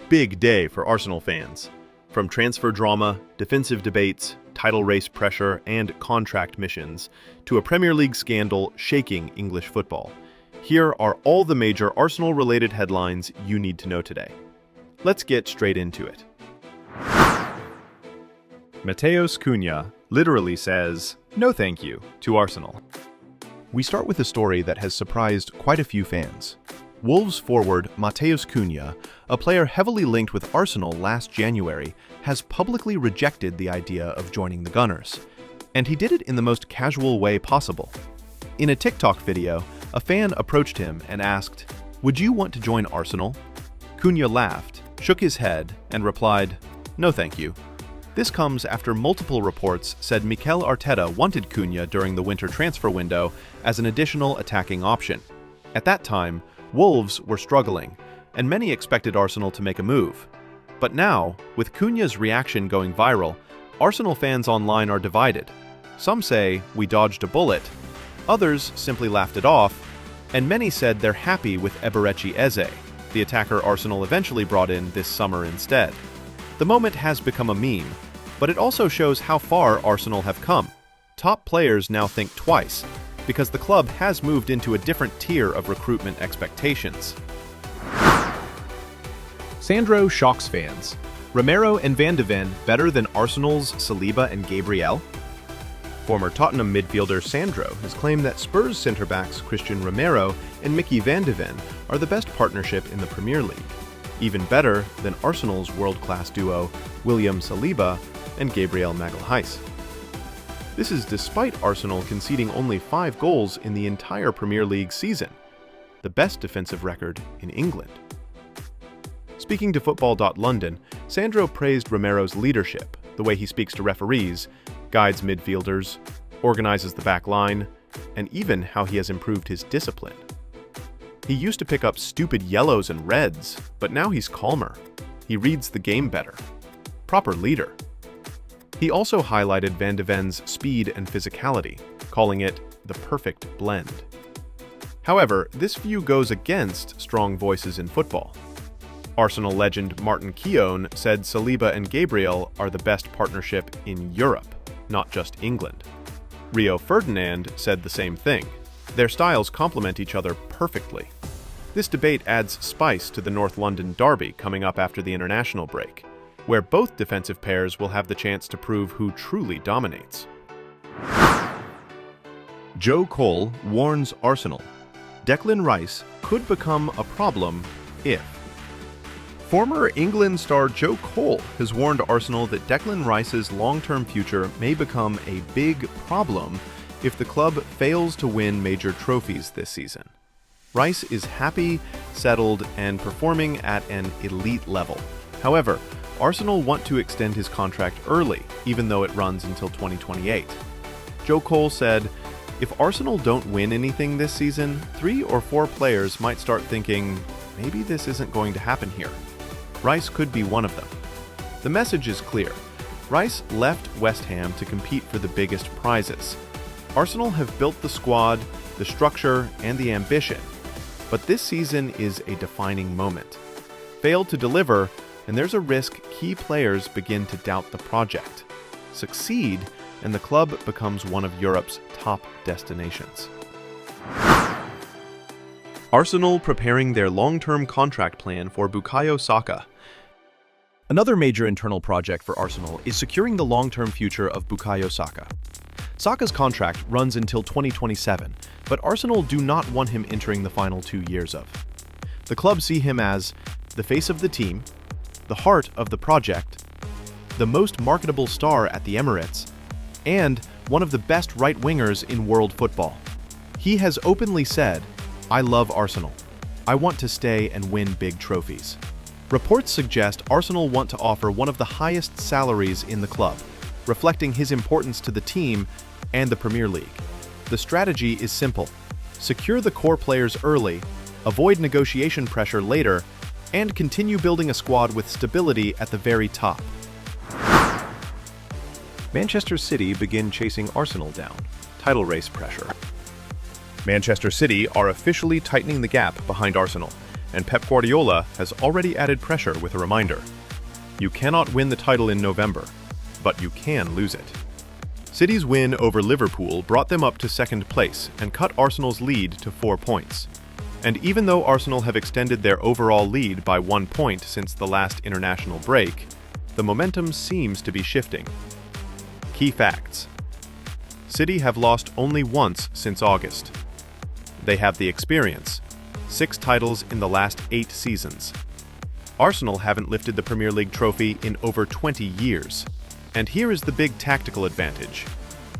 big day for Arsenal fans. From transfer drama, defensive debates, title race pressure, and contract missions, to a Premier League scandal shaking English football. Here are all the major Arsenal-related headlines you need to know today. Let's get straight into it. Matheus Cunha literally says, "No thank you," to Arsenal. We start with a story that has surprised quite a few fans. Wolves forward Matheus Cunha, a player heavily linked with Arsenal last January, has publicly rejected the idea of joining the Gunners. And he did it in the most casual way possible. In a TikTok video, a fan approached him and asked, "Would you want to join Arsenal?" Cunha laughed, shook his head, and replied, "No thank you." This comes after multiple reports said Mikel Arteta wanted Cunha during the winter transfer window as an additional attacking option. At that time, Wolves were struggling, and many expected Arsenal to make a move. But now, with Cunha's reaction going viral, Arsenal fans online are divided. Some say, "We dodged a bullet," others simply laughed it off, and many said they're happy with Eberechi Eze, the attacker Arsenal eventually brought in this summer instead. The moment has become a meme, but it also shows how far Arsenal have come. Top players now think twice, because the club has moved into a different tier of recruitment expectations. Sandro shocks fans. Romero and Van de Ven better than Arsenal's Saliba and Gabriel? Former Tottenham midfielder Sandro has claimed that Spurs centre-backs Christian Romero and Mickey Van de Ven are the best partnership in the Premier League, even better than Arsenal's world-class duo William Saliba and Gabriel Magalhaes. This is despite Arsenal conceding only 5 goals in the entire Premier League season, the best defensive record in England. Speaking to Football.London, Sandro praised Romero's leadership, the way he speaks to referees, guides midfielders, organizes the back line, and even how he has improved his discipline. He used to pick up stupid yellows and reds, but now he's calmer. He reads the game better. Proper leader. He also highlighted Van de Ven's speed and physicality, calling it the perfect blend. However, this view goes against strong voices in football. Arsenal legend Martin Keown said Saliba and Gabriel are the best partnership in Europe, not just England. Rio Ferdinand said the same thing. Their styles complement each other perfectly. This debate adds spice to the North London derby coming up after the international break, where both defensive pairs will have the chance to prove who truly dominates. Joe Cole warns Arsenal. Declan Rice could become a problem if. Former England star Joe Cole has warned Arsenal that Declan Rice's long-term future may become a big problem if the club fails to win major trophies this season. Rice is happy, settled, and performing at an elite level. However, Arsenal want to extend his contract early, even though it runs until 2028. Joe Cole said, "If Arsenal don't win anything this season, 3 or 4 players might start thinking, maybe this isn't going to happen here. Rice could be one of them." The message is clear. Rice left West Ham to compete for the biggest prizes. Arsenal have built the squad, the structure, and the ambition. But this season is a defining moment. Fail to deliver, and there's a risk key players begin to doubt the project. Succeed, and the club becomes one of Europe's top destinations. Arsenal preparing their long-term contract plan for Bukayo Saka. Another major internal project for Arsenal is securing the long-term future of Bukayo Saka. Saka's contract runs until 2027, but Arsenal do not want him entering the final 2 years of. The club see him as the face of the team, the heart of the project, the most marketable star at the Emirates, and one of the best right-wingers in world football. He has openly said, "I love Arsenal. I want to stay and win big trophies." Reports suggest Arsenal want to offer one of the highest salaries in the club, reflecting his importance to the team and the Premier League. The strategy is simple. Secure the core players early, avoid negotiation pressure later, and continue building a squad with stability at the very top. Manchester City begin chasing Arsenal down. Title race pressure. Manchester City are officially tightening the gap behind Arsenal. and Pep Guardiola has already added pressure with a reminder. You cannot win the title in November, but you can lose it. City's win over Liverpool brought them up to second place and cut Arsenal's lead to 4 points. And even though Arsenal have extended their overall lead by 1 point since the last international break, the momentum seems to be shifting. Key facts. City have lost only once since August. They have the experience, 6 titles in the last 8 seasons. Arsenal haven't lifted the Premier League trophy in over 20 years. And here is the big tactical advantage.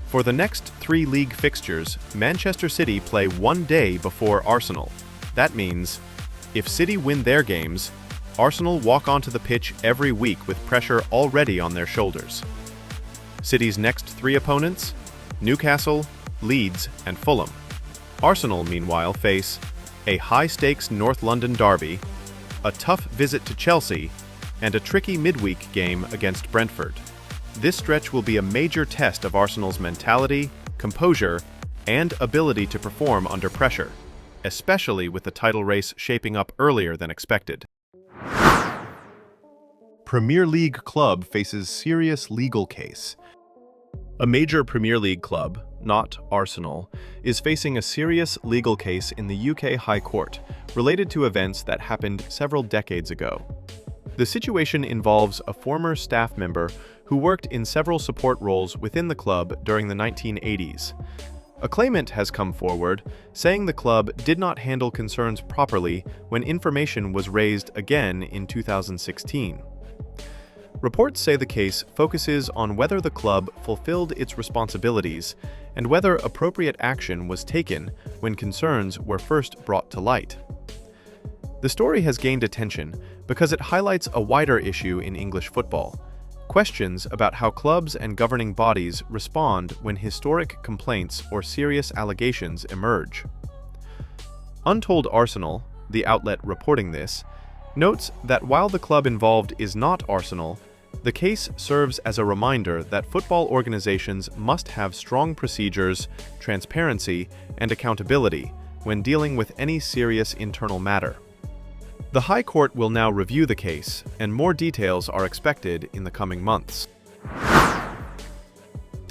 For the next 3 league fixtures, Manchester City play 1 day before Arsenal. That means, if City win their games, Arsenal walk onto the pitch every week with pressure already on their shoulders. City's next 3 opponents? Newcastle, Leeds, and Fulham. Arsenal, meanwhile, face a high-stakes North London derby, a tough visit to Chelsea, and a tricky midweek game against Brentford. This stretch will be a major test of Arsenal's mentality, composure, and ability to perform under pressure, especially with the title race shaping up earlier than expected. Premier League club faces serious legal case. A major Premier League club, not Arsenal, is facing a serious legal case in the UK High Court related to events that happened several decades ago. The situation involves a former staff member who worked in several support roles within the club during the 1980s. A claimant has come forward, saying the club did not handle concerns properly when information was raised again in 2016. Reports say the case focuses on whether the club fulfilled its responsibilities and whether appropriate action was taken when concerns were first brought to light. The story has gained attention because it highlights a wider issue in English football: questions about how clubs and governing bodies respond when historic complaints or serious allegations emerge. Untold Arsenal, the outlet reporting this, notes that while the club involved is not Arsenal, the case serves as a reminder that football organizations must have strong procedures, transparency, and accountability when dealing with any serious internal matter. The High Court will now review the case, and more details are expected in the coming months.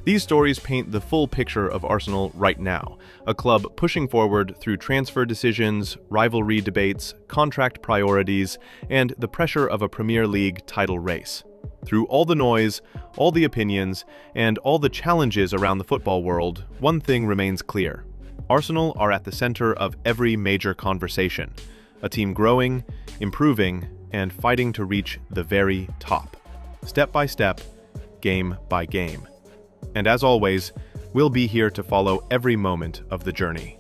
These stories paint the full picture of Arsenal right now, a club pushing forward through transfer decisions, rivalry debates, contract priorities, and the pressure of a Premier League title race. Through all the noise, all the opinions, and all the challenges around the football world, one thing remains clear. Arsenal are at the center of every major conversation. A team growing, improving, and fighting to reach the very top. Step by step, game by game. And as always, we'll be here to follow every moment of the journey.